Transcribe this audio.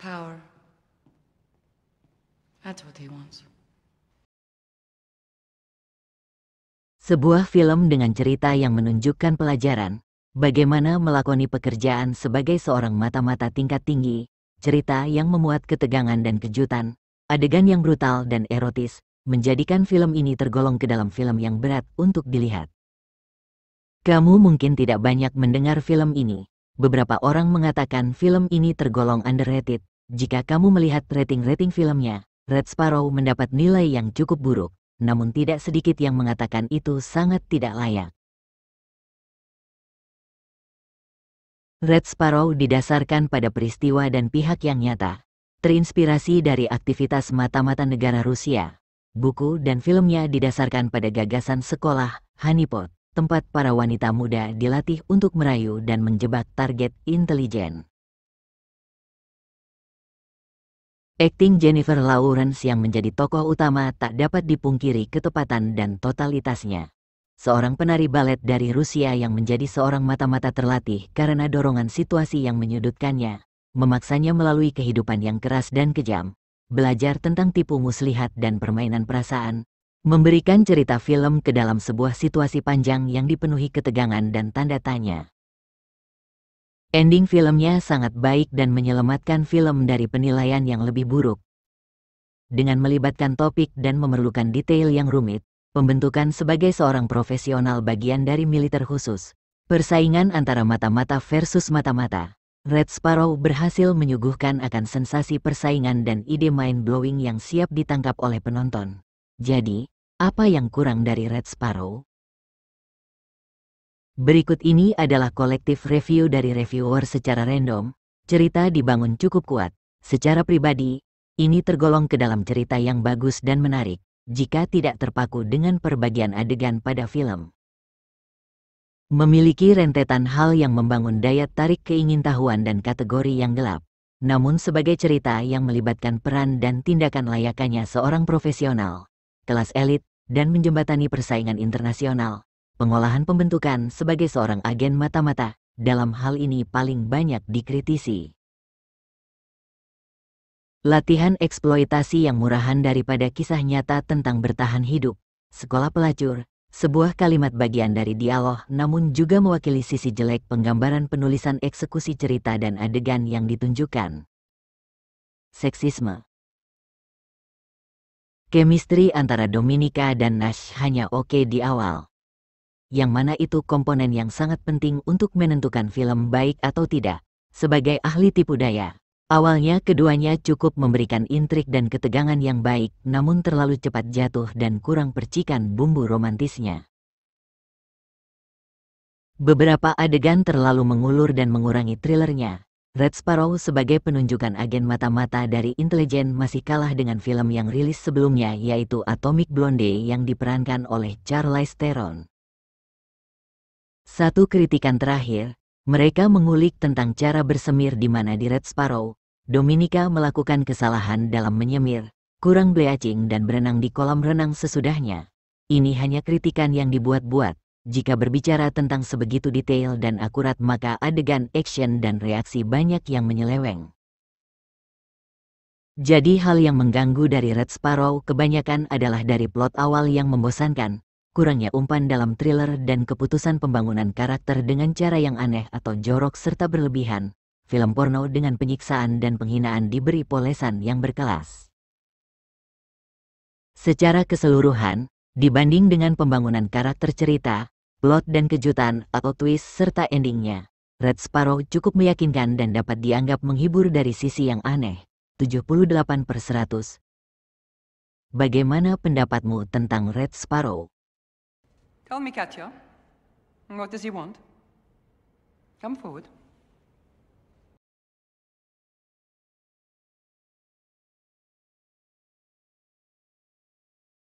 Power. That's what he wants. Sebuah film dengan cerita yang menunjukkan pelajaran, bagaimana melakoni pekerjaan sebagai seorang mata-mata tingkat tinggi, cerita yang memuat ketegangan dan kejutan, adegan yang brutal dan erotis, menjadikan film ini tergolong ke dalam film yang berat untuk dilihat. Kamu mungkin tidak banyak mendengar film ini. Beberapa orang mengatakan film ini tergolong underrated. Jika kamu melihat rating filmnya, Red Sparrow mendapat nilai yang cukup buruk. Namun tidak sedikit yang mengatakan itu sangat tidak layak. Red Sparrow didasarkan pada peristiwa dan pihak yang nyata, terinspirasi dari aktivitas mata-mata negara Rusia. Buku dan filmnya didasarkan pada gagasan sekolah, honeypot, tempat para wanita muda dilatih untuk merayu dan menjebak target intelijen. Akting Jennifer Lawrence yang menjadi tokoh utama tak dapat dipungkiri ketepatan dan totalitasnya. Seorang penari balet dari Rusia yang menjadi seorang mata-mata terlatih karena dorongan situasi yang menyudutkannya, memaksanya melalui kehidupan yang keras dan kejam, belajar tentang tipu muslihat dan permainan perasaan, memberikan cerita film ke dalam sebuah situasi panjang yang dipenuhi ketegangan dan tanda tanya. Ending filmnya sangat baik dan menyelamatkan film dari penilaian yang lebih buruk. Dengan melibatkan topik dan memerlukan detail yang rumit, pembentukan sebagai seorang profesional bagian dari militer khusus, persaingan antara mata-mata versus mata-mata, Red Sparrow berhasil menyuguhkan akan sensasi persaingan dan ide mind-blowing yang siap ditangkap oleh penonton. Jadi, apa yang kurang dari Red Sparrow? Berikut ini adalah kolektif review dari reviewer secara random. Cerita dibangun cukup kuat. Secara pribadi, ini tergolong ke dalam cerita yang bagus dan menarik, jika tidak terpaku dengan perbagian adegan pada film. Memiliki rentetan hal yang membangun daya tarik keingintahuan dan kategori yang gelap. Namun sebagai cerita yang melibatkan peran dan tindakan layakannya seorang profesional, kelas elit, dan menjembatani persaingan internasional. Pengolahan pembentukan sebagai seorang agen mata-mata, dalam hal ini paling banyak dikritisi. Latihan eksploitasi yang murahan daripada kisah nyata tentang bertahan hidup. Sekolah pelacur, sebuah kalimat bagian dari dialog namun juga mewakili sisi jelek penggambaran penulisan eksekusi cerita dan adegan yang ditunjukkan. Seksisme. Chemistry antara Dominika dan Nash hanya oke di awal. Yang mana itu komponen yang sangat penting untuk menentukan film baik atau tidak. Sebagai ahli tipu daya, awalnya keduanya cukup memberikan intrik dan ketegangan yang baik, namun terlalu cepat jatuh dan kurang percikan bumbu romantisnya. Beberapa adegan terlalu mengulur dan mengurangi thrillernya. Red Sparrow sebagai penunjukan agen mata-mata dari intelijen masih kalah dengan film yang rilis sebelumnya, yaitu Atomic Blonde yang diperankan oleh Charlize Theron. Satu kritikan terakhir, mereka mengulik tentang cara bersemir di mana di Red Sparrow, Dominika melakukan kesalahan dalam menyemir, kurang bleaching dan berenang di kolam renang sesudahnya. Ini hanya kritikan yang dibuat-buat. Jika berbicara tentang sebegitu detail dan akurat maka adegan action dan reaksi banyak yang menyeleweng. Jadi hal yang mengganggu dari Red Sparrow kebanyakan adalah dari plot awal yang membosankan, kurangnya umpan dalam thriller dan keputusan pembangunan karakter dengan cara yang aneh atau jorok serta berlebihan. Film porno dengan penyiksaan dan penghinaan diberi polesan yang berkelas. Secara keseluruhan, dibanding dengan pembangunan karakter cerita, plot dan kejutan atau twist serta endingnya, Red Sparrow cukup meyakinkan dan dapat dianggap menghibur dari sisi yang aneh. 78/100. Bagaimana pendapatmu tentang Red Sparrow? Tell me, Katya. What does he want? Come forward.